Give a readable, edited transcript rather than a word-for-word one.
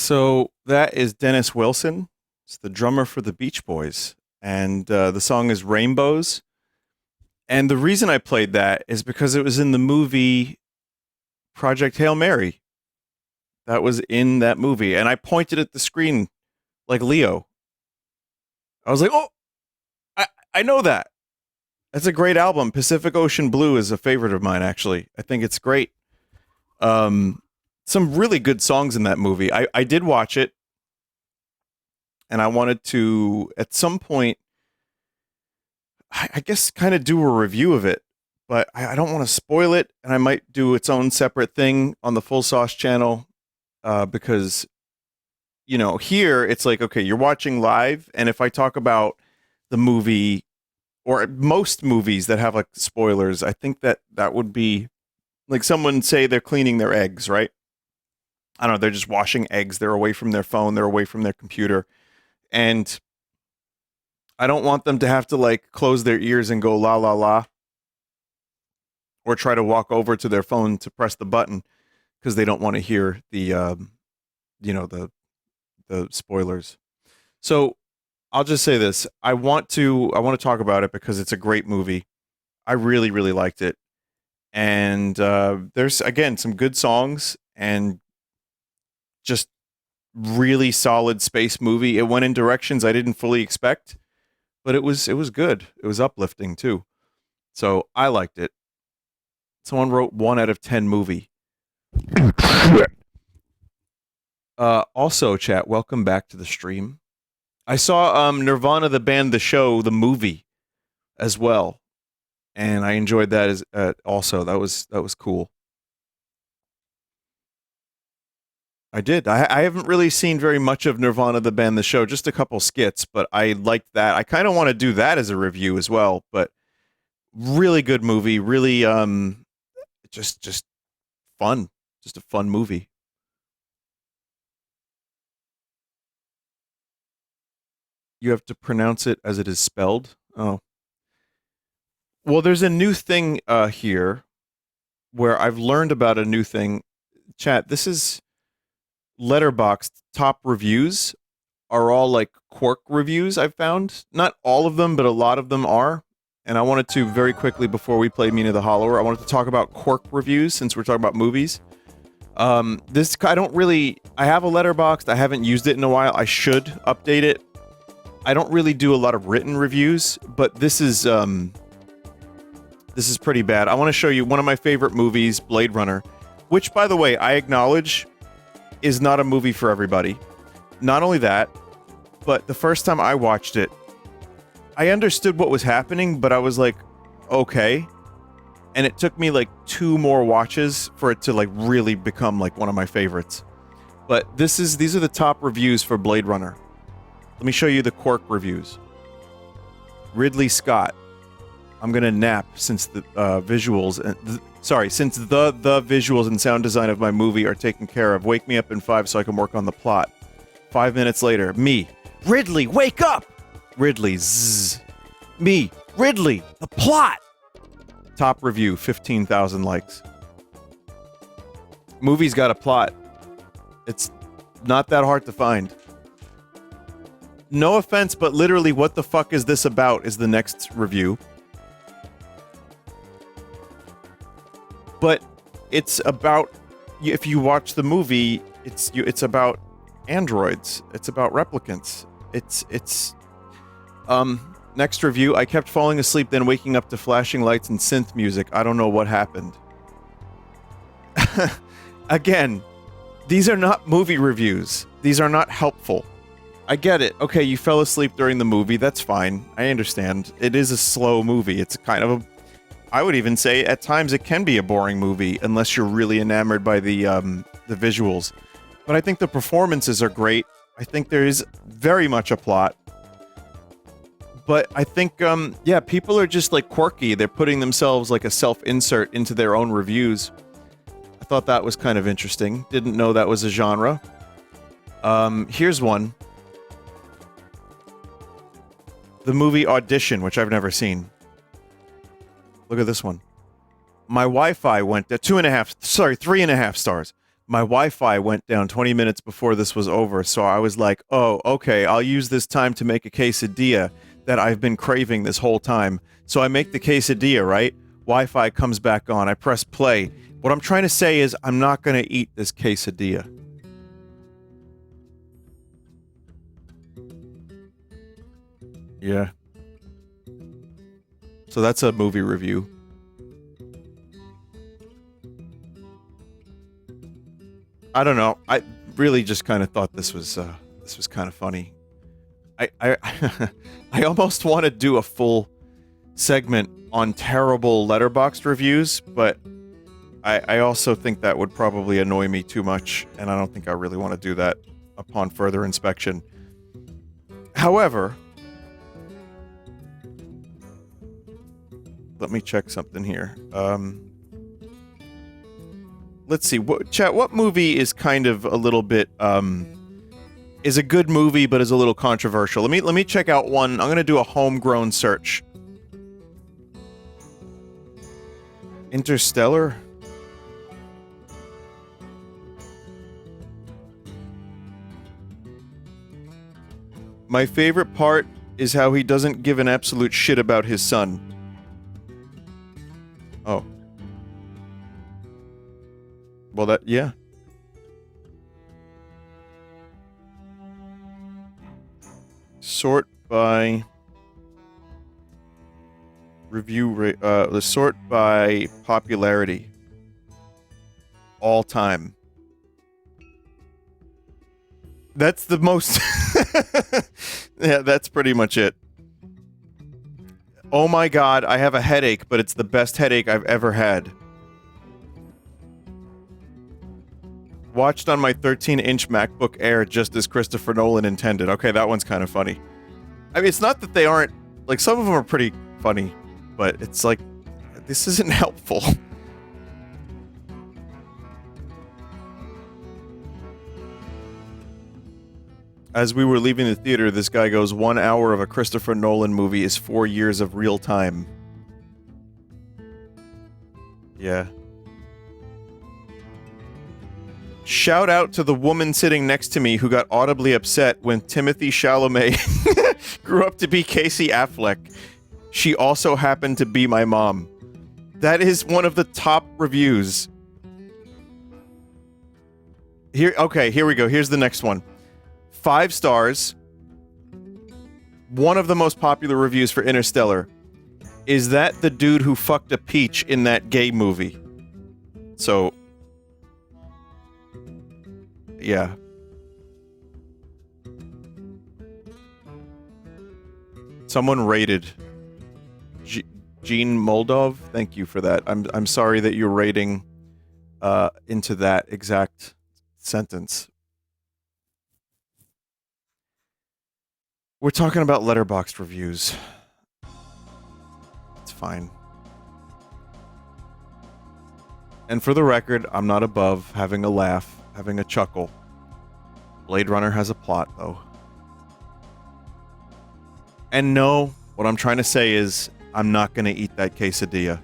So that is Dennis Wilson. It's the drummer for the Beach Boys. And the song is Rainbows. And the reason I played that is because it was in the movie Project Hail Mary. That was in that movie. And I pointed at the screen like Leo. I was like, oh, I know that. That's a great album. Pacific Ocean Blue is a favorite of mine, actually. I think it's great. Some really good songs in that movie. I did watch it. And I wanted to, at some point, I guess kind of do a review of it. But I don't want to spoil it. And I might do its own separate thing on the Full Sauce channel. Because, you know, here it's like, okay, you're watching live. And if I talk about the movie or most movies that have like spoilers, I think that would be like someone say they're cleaning their eggs, right? I don't know, they're just washing eggs. They're away from their phone. They're away from their computer. And I don't want them to have to like close their ears and go la la la or try to walk over to their phone to press the button because they don't want to hear the the spoilers. So I'll just say this. I want to talk about it because it's a great movie. I really, really liked it. And there's, again, some good songs and just really solid space movie. It went in directions I didn't fully expect, but it was good. It was uplifting, too. So I liked it. Someone wrote 1 out of 10 movie. Also, chat, welcome back to the stream. I saw Nirvana, the band, the show, the movie as well, and I enjoyed that as also. That was cool. I did. I haven't really seen very much of Nirvana, the band, the show, just a couple skits, but I liked that. I kind of want to do that as a review as well, but really good movie, really just fun, just a fun movie. You have to pronounce it as it is spelled. Oh. Well, there's a new thing here where I've learned about a new thing. Chat, this is Letterboxd top reviews are all like quirk reviews I've found. Not all of them, but a lot of them are. And I wanted to very quickly, before we play Mina the Hollower, I wanted to talk about quirk reviews since we're talking about movies. I have a Letterboxd. I haven't used it in a while. I should update it. I don't really do a lot of written reviews, but this is pretty bad. I want to show you one of my favorite movies, Blade Runner, which, by the way, I acknowledge is not a movie for everybody. Not only that, but the first time I watched it, I understood what was happening, but I was like, okay. And it took me like 2 more watches for it to like really become like one of my favorites. But these are the top reviews for Blade Runner. Let me show you the quirk reviews. Ridley Scott. I'm gonna nap since the visuals since the visuals and sound design of my movie are taken care of. Wake me up in 5 so I can work on the plot. 5 minutes later, me, Ridley, wake up! Ridley, zzz. Me, Ridley, the plot! Top review, 15,000 likes. Movie's got a plot. It's not that hard to find. No offense, but literally, what the fuck is this about is the next review. But it's about, if you watch the movie, it's about androids. It's about replicants. Next review, I kept falling asleep, then waking up to flashing lights and synth music. I don't know what happened. Again, these are not movie reviews. These are not helpful. I get it. Okay, you fell asleep during the movie. That's fine. I understand. It is a slow movie. It's kind of I would even say at times it can be a boring movie unless you're really enamored by the visuals. But I think the performances are great. I think there is very much a plot. But I think, people are just like quirky. They're putting themselves like a self-insert into their own reviews. I thought that was kind of interesting. Didn't know that was a genre. Here's one. The movie Audition, which I've never seen. Look at this one. My Wi-Fi went to 3.5 stars. my Wi-Fi went down 20 minutes before this was over, so I was like, oh, okay, I'll use this time to make a quesadilla that I've been craving this whole time. So I make the quesadilla, right? Wi-Fi comes back on. I press play. What I'm trying to say is I'm not going to eat this quesadilla. Yeah. So that's a movie review. I don't know. I really just kind of thought this was kind of funny. I I almost want to do a full segment on terrible Letterboxd reviews, but I also think that would probably annoy me too much, and I don't think I really want to do that upon further inspection. However, let me check something here. Let's see. Chat, what movie is kind of a little bit, is a good movie but is a little controversial? Let me check out one. I'm going to do a homegrown search. Interstellar? My favorite part is how he doesn't give an absolute shit about his son. Oh. Well, that, yeah. Sort by review, let's sort by popularity. All time. That's the most... Yeah, that's pretty much it. Oh my god, I have a headache, but it's the best headache I've ever had. Watched on my 13-inch MacBook Air just as Christopher Nolan intended. Okay, that one's kind of funny. I mean, it's not that they aren't... Like, some of them are pretty funny, but it's like, this isn't helpful. As we were leaving the theater, this guy goes, 1 hour of a Christopher Nolan movie is 4 years of real time. Yeah. Shout out to the woman sitting next to me who got audibly upset when Timothée Chalamet grew up to be Casey Affleck. She also happened to be my mom. That is one of the top reviews. Okay, here we go. Here's the next one. 5 stars. One of the most popular reviews for Interstellar. Is that the dude who fucked a peach in that gay movie? So... yeah. Someone rated Gene Moldov. Thank you for that. I'm sorry that you're rating into that exact sentence. We're talking about Letterboxd reviews. It's fine. And for the record, I'm not above having a laugh, having a chuckle. Blade Runner has a plot, though. And no, what I'm trying to say is, I'm not going to eat that quesadilla.